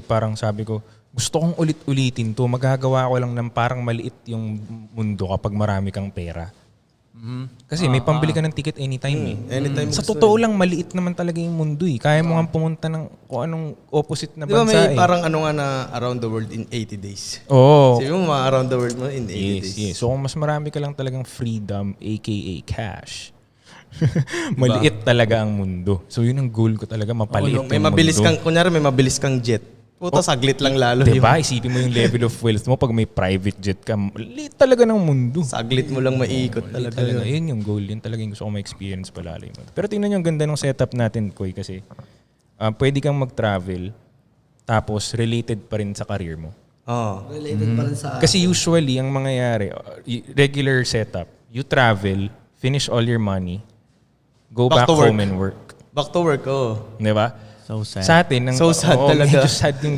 parang sabi ko, gusto kong ulit-ulitin to. Magagawa ko lang ng parang maliit yung mundo kapag marami kang pera. Kasi may pambili ka ng ticket anytime Anytime Sa gusto totoo lang, maliit naman talaga yung mundo Kaya mo nga pumunta ng kung anong opposite na Di ba bansa may parang ano nga na around the world in 80 days? Oo. Sabi mo around the world mo in 80 days. Yes. So kung mas marami ka lang talagang freedom, aka cash, maliit talaga ang mundo. So yun ang goal ko talaga, mapaliit May yung mabilis mundo. kang, kunyari may mabilis kang jet. Puta, saglit lang lalo Diba? Isipin mo yung level of wealth mo pag may private jet ka. Liit talaga ng mundo. Saglit mo lang maiikot Liit talaga. talaga. Yun yung goal. Yun talaga yung gusto ko ma-experience palalim. Pero tingnan nyo ang ganda ng setup natin, Koy, kasi pwede kang mag-travel tapos related pa rin sa career mo. Oh. Related pa rin sa... Kasi usually, ang mangyayari, regular setup, you travel, finish all your money, go back Back to work. home and work. Back to work, oh. Di ba? So sad. Sa atin, So sad talaga. Medyo sad yung